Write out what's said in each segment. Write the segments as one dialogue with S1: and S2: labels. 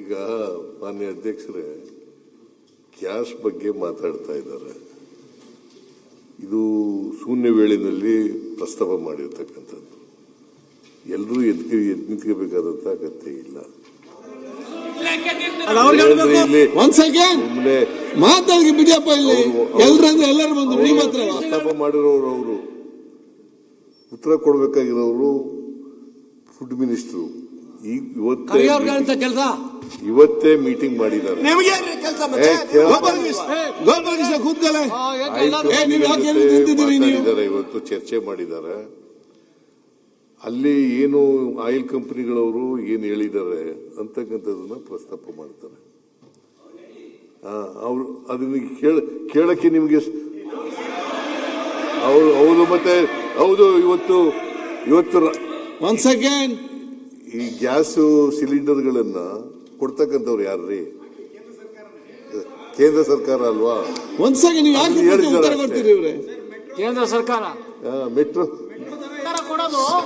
S1: ಈಗ ಮಾನ್ಯ ಅಧ್ಯಕ್ಷರೇ, ಕ್ಯಾಶ್ ಬಗ್ಗೆ ಮಾತಾಡ್ತಾ ಇದ್ದಾರೆ. ಇದು ಶೂನ್ಯ ವೇಳೆಯಲ್ಲಿ ಪ್ರಸ್ತಾಪ ಮಾಡಿರ್ತಕ್ಕಂಥದ್ದು. ಎಲ್ಲರೂ ನಿಂತ್ಕೋಬೇಕಾದಂತ ಅಗತ್ಯ ಇಲ್ಲ.
S2: ಮಾತಾಡಿ ಬಿಡಿಯಪ್ಪ, ಇಲ್ಲಿ ಎಲ್ಲರೂ ಬಂದು
S1: ಪ್ರಸ್ತಾಪ ಮಾಡಿರೋರು, ಅವರು ಉತ್ತರ ಕೊಡಬೇಕಾಗಿರೋರು ಫುಡ್ ಮಿನಿಸ್ಟರ್. ಇವತ್ತೇ ಮೀಟಿಂಗ್ ಮಾಡಿದ್ದಾರೆ. ಇವತ್ತು ಚರ್ಚೆ ಮಾಡಿದ್ದಾರೆ. ಅಲ್ಲಿ ಏನು ಆಯಿಲ್ ಕಂಪನಿಗಳವರು ಏನು ಹೇಳಿದ್ದಾರೆ ಅಂತಕ್ಕಂಥದನ್ನ ಪ್ರಸ್ತಾಪ ಮಾಡ್ತಾರೆ. ಅವರು ಅದನ್ನ ಕೇಳಕ್ಕೆ ನಿಮ್ಗೆ ಹೌದು. ಮತ್ತೆ ಹೌದು, ಇವತ್ತು
S2: ಒನ್ ಸೆಕೆಂಡ್,
S1: ಈ ಗ್ಯಾಸ್ ಸಿಲಿಂಡರ್ಗಳನ್ನ ಕೊಡ್ತಕ್ಕಂಥವ್ರು ಯಾರ್ರೀ? ಕೇಂದ್ರ ಸರ್ಕಾರ ಅಲ್ವಾ?
S2: ಒಂದ್ ಸೆಕೆಂಡ್, ಹೇಳಿದ್ದಾರೆ
S3: ಕೇಂದ್ರ ಸರ್ಕಾರ.
S1: ಮೆಟ್ರೋ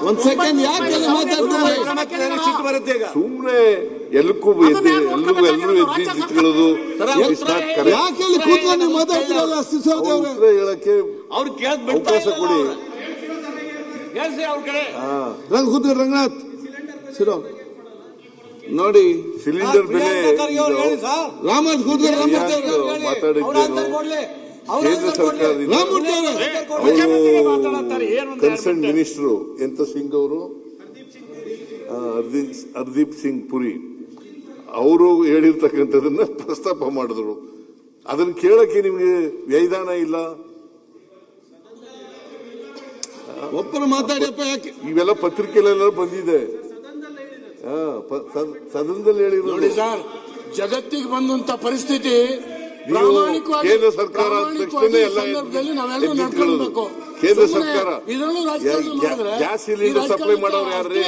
S2: ಒಂದ್ ಸೆಕೆಂಡ್, ಯಾಕೆ
S1: ಸುಮ್ನೆ ಎಲ್ಲರೂ ನಿಂತ್ಕೊಳ್ಳೋದು
S2: ಯಾಕೆ ಕೂತ್ಕೊಂಡು ಮಾತಾಡ್ತಿರಲ್ಲ?
S1: ಹೇಳಕ್ಕೆ ಅವಕಾಶ ಕೊಡಿ.
S2: ರಂಗನಾಥ್ ಸಿರೋ ನೋಡಿ,
S1: ಸಿಲಿಂಡರ್ ಬೆಲೆ
S2: ರಾಮನಾಥ್
S1: ಮಾತಾಡಿದ್ದೇನೆ. ಕೇಂದ್ರ ಸರ್ಕಾರದಿಂದ ಕನ್ಸರ್ನ್ ಮಿನಿಸ್ಟರ್ ಎಂತ ಸಿಂಗ್ ಅವರು, ಹರ್ದೀಪ್ ಸಿಂಗ್ ಪುರಿ ಅವರು ಹೇಳಿರ್ತಕ್ಕಂಥದನ್ನ ಪ್ರಸ್ತಾಪ ಮಾಡಿದ್ರು. ಅದನ್ನ ಕೇಳಕ್ಕೆ ನಿಮ್ಗೆ ವ್ಯೈಧಾನ ಇಲ್ಲ.
S2: ಒಬ್ಬರು ಮಾತಾಡಿಯಪ್ಪ, ಯಾಕೆ
S1: ಇವೆಲ್ಲ ಪತ್ರಿಕೆಲೆಲ್ಲ ಬಂದಿದೆ. ಸದನದಲ್ಲಿ ಹೇಳಿದ್ರು.
S4: ಸರ್, ಜಗತ್ತಿಗೆ ಬಂದಂತ ಪರಿಸ್ಥಿತಿ
S1: ಕೇಂದ್ರ ಸರ್ಕಾರ ಕೇಂದ್ರ ಸರ್ಕಾರ ಗ್ಯಾಸ್ ಸಿಲಿಂಡರ್ ಸಪ್ಲೈ ಮಾಡೋರು ಯಾರ್ರಿ?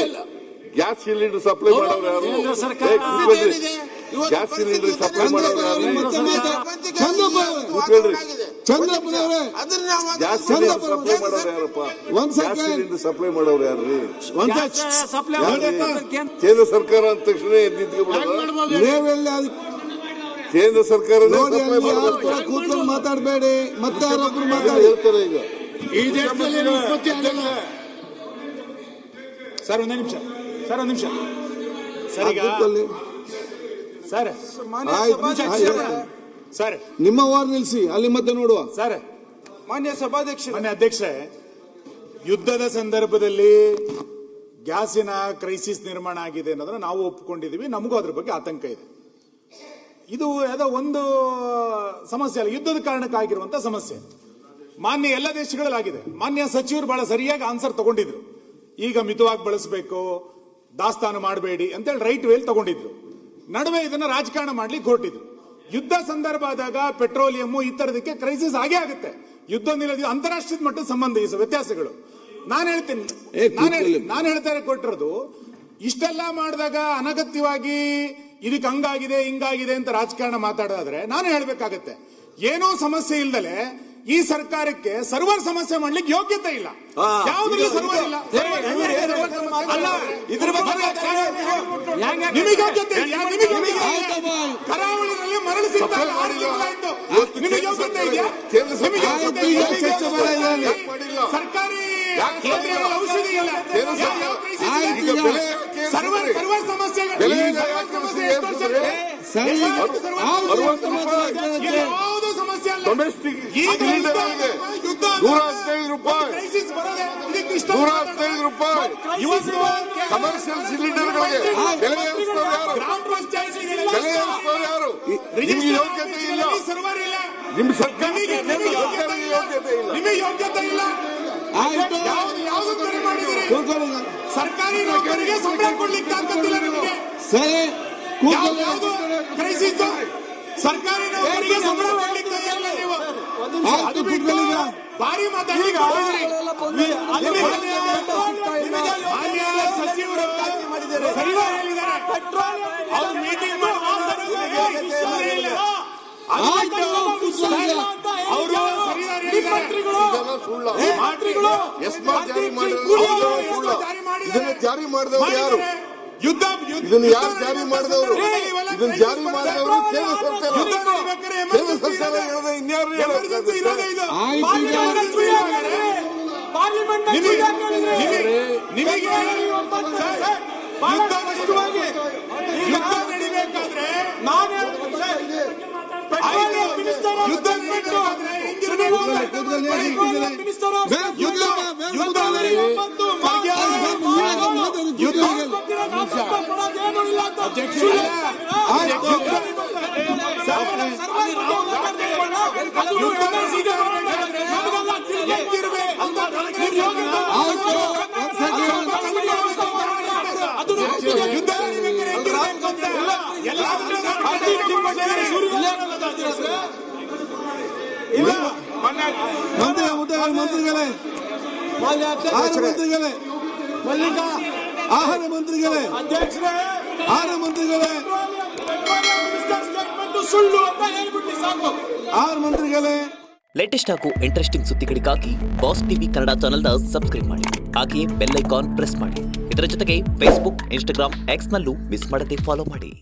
S1: ಗ್ಯಾಸ್ ಸಿಲಿಂಡರ್ ಸಪ್ಲೈ ಮಾಡೋರು ಯಾರು? ಗ್ಯಾಸ್ ಸಿಲಿಂಡರ್ ಸಪ್ಲೈ ಮಾಡೋರು ಯಾರು?
S2: ಚಂದ್ರಪ್ಪನವರೇ,
S1: ಗ್ಯಾಸ್ ಸಿಲಿಂಡರ್ ಸಪ್ಲೈ ಮಾಡೋರು ಯಾರಪ್ಪ? ಗ್ಯಾಸ್ ಸಿಲಿಂಡರ್ ಸಪ್ಲೈ ಮಾಡೋರು ಯಾರ್ರಿ? ಕೇಂದ್ರ ಸರ್ಕಾರ ಅಂದ ತಕ್ಷಣ ನಿಂತ್ಕೊಬಿಡೋದು. ಕೇಂದ್ರ ಸರ್ಕಾರ
S2: ಕೂತ್ಕೊಂಡು ಮಾತಾಡಬೇಡಿ, ಮತ್ತೆ ಯಾರೊಬ್ರು ಮಾತಾಡಿ
S1: ಹೇಳ್ತಾರೆ. ಈಗ
S4: ಈ ದೇಶದಲ್ಲಿ ಉತ್ಪತ್ತಿ ಆಗಲ್ಲ.
S5: ಸರ್ ಒಂದೇ ನಿಮಿಷ, ಸರ್ ಈಗ ಸರ್
S2: ನಿಮ್ಮ ವಾರ್ ನಿಲ್ಲಿಸಿ, ಅಲ್ಲಿ ಮತ್ತೆ ನೋಡುವ.
S5: ಸರ್, ಮಾನ್ಯ ಅಧ್ಯಕ್ಷರೇ, ಯುದ್ಧದ ಸಂದರ್ಭದಲ್ಲಿ ಗ್ಯಾಸಿನ ಕ್ರೈಸಿಸ್ ನಿರ್ಮಾಣ ಆಗಿದೆ ಅನ್ನೋದನ್ನ ನಾವು ಒಪ್ಪಿಕೊಂಡಿದೀವಿ. ನಮಗೂ ಅದ್ರ ಬಗ್ಗೆ ಆತಂಕ ಇದೆ. ಇದು ಯಾವುದೋ ಒಂದು ಸಮಸ್ಯೆ ಅಲ್ಲ, ಯುದ್ಧದ ಕಾರಣಕ್ಕಾಗಿರುವಂತ ಸಮಸ್ಯೆ. ಮಾನ್ಯ ಎಲ್ಲ ದೇಶಗಳಲ್ಲಿ ಆಗಿದೆ. ಮಾನ್ಯ ಸಚಿವರು ಬಹಳ ಸರಿಯಾಗಿ ಆನ್ಸರ್ ತಗೊಂಡಿದ್ರು. ಈಗ ಮಿತವಾಗಿ ಬಳಸಬೇಕು, ದಾಸ್ತಾನು ಮಾಡಬೇಡಿ ಅಂತೇಳಿ ರೈಟ್ ವೇಲ್ ತಗೊಂಡಿದ್ರು. ನಡುವೆ ಇದನ್ನ ರಾಜಕಾರಣ ಮಾಡ್ಲಿಕ್ಕೆ ಹೊರಟಿದ್ರು. ಯುದ್ಧ ಸಂದರ್ಭ ಆದಾಗ ಪೆಟ್ರೋಲಿಯಂ ಈ ತರದಕ್ಕೆ ಕ್ರೈಸಿಸ್ ಆಗೇ ಆಗುತ್ತೆ. ಯುದ್ಧ ನಿಲ್ಲೋದು ಅಂತಾರಾಷ್ಟ್ರೀಯ ಮಟ್ಟದ ಸಂಬಂಧ, ಈ ವ್ಯತ್ಯಾಸಗಳು. ನಾನು ಹೇಳ್ತಾರೆ ಕೊಟ್ಟಿರೋದು, ಇಷ್ಟೆಲ್ಲ ಮಾಡಿದಾಗ ಅನಗತ್ಯವಾಗಿ ಇದಕ್ಕೆ ಹಂಗಾಗಿದೆ ಹಿಂಗಾಗಿದೆ ಅಂತ ರಾಜಕಾರಣ ಮಾತಾಡೋದಾದ್ರೆ ನಾನು ಹೇಳ್ಬೇಕಾಗತ್ತೆ, ಏನೋ ಸಮಸ್ಯೆ ಇಲ್ದಲೆ ಈ ಸರ್ಕಾರಕ್ಕೆ ಸರ್ವರ್ ಸಮಸ್ಯೆ ಮಾಡ್ಲಿಕ್ಕೆ ಯೋಗ್ಯತೆ ಇಲ್ಲ. ಯಾವುದ್ರಲ್ಲಿ ಸರ್ವರ್ ಇಲ್ಲ. ನಿಮಗೆ ಯೋಗ್ಯತೆ ಇದೆಯಾ? ಕರಾವಳಿನಲ್ಲಿ ಮರಳು ಸಿಗ್ತಾ ನಿಮಗೆ ಯೋಗ್ಯತೆ ಇದೆಯಾ? ಸರ್ಕಾರಿ ಔಷಧಿ ಇಲ್ಲ. ಸರ್ವರ್ ಸಮಸ್ಯೆಗಳು ಯಾವುದು ಸಮಸ್ಯೆ ಅಲ್ಲ.
S1: ಕಮರ್ಷಿಯಲ್ ಸಿಲಿಂಡರ್ಗಳಿಗೆ ಬೆಲೆ ಯಾರು? ನಿಮಗೆ ಯೋಗ್ಯತೆ ಇಲ್ಲ. ನಿಮ್ಮ ಸರ್ಕಾರಕ್ಕೆ
S4: ನಿಮಗೆ ಯೋಗ್ಯತೆ ಇಲ್ಲ. ಯಾವುದು ಕರೆ ಮಾಡಿದಿರಿ? ಸರ್ಕಾರಿ ನೌಕರಿಗೆ ಸಂಬಳ ಕೊಡ್ಲಿಕ್ಕೆ ಆಗ್ತಿಲ್ಲ ನಿಮಗೆ. ಯಾವುದು ಕ್ರೈಸಿಸ್? ಸರ್ಕಾರಿ ನೌಕರಿಗೆ ಸಂಬಳ ಕೊಡ್ಲಿಕ್ಕೆ ಇಲ್ಲ. ನೀವು ಅದು ಬಿಟ್ಟು ಭಾರಿ ಮಾತಾಡಿ ಸಚಿವರು ಸರಿಯಾಗಿ ಹೇಳಿದ್ದಾರೆ. ಅವ್ರು ಮೀಟಿಂಗ್ ಮಾಡಿ ಅವರು ಸರಿಯಾಗಿ
S1: ಜಾರಿ ಮಾಡಿದವರು ಯಾರು? ಇದನ್ನ ಯಾರು ಜಾರಿ ಮಾಡಿದವರು? ಇದನ್ನ ಜಾರಿ ಮಾಡಿದವರು ಕೇಂದ್ರ ಸರ್ಕಾರ. ಕೇಂದ್ರ ಸರ್ಕಾರ ಹೇಳಿದ್ರೆ ಇನ್ಯಾರು ಹೇಳೋದು?
S2: ಮಂತ್ರಿಗಳೇ, ಆಹಾರ ಮಂತ್ರಿಗಳೇ, ಆಹಾರ ಮಂತ್ರಿಗಳೇ, ಸುಳ್ಳು ಅಂತ ಹೇಳ್ಬಿಟ್ಟು ಸಾಕು. ಆಹಾರ ಮಂತ್ರಿಗಳೇ,
S3: ಲೇಟೆಸ್ಟ್ ಹಾಗೂ ಇಂಟ್ರೆಸ್ಟಿಂಗ್ ಸುದ್ದಿಗಳಿಗಾಗಿ ಬಾಸ್ ಟಿವಿ ಕನ್ನಡ ಚಾನೆಲ್ನ ಸಬ್ಸ್ಕ್ರೈಬ್ ಮಾಡಿ. ಹಾಗೆಯೇ ಬೆಲ್ ಐಕಾನ್ ಪ್ರೆಸ್ ಮಾಡಿ. ಇದರ ಜೊತೆಗೆ ಫೇಸ್ಬುಕ್, ಇನ್ಸ್ಟಾಗ್ರಾಮ್, ಎಕ್ಸ್ ನಲ್ಲೂ ಮಿಸ್ ಮಾಡದೆ ಫಾಲೋ ಮಾಡಿ.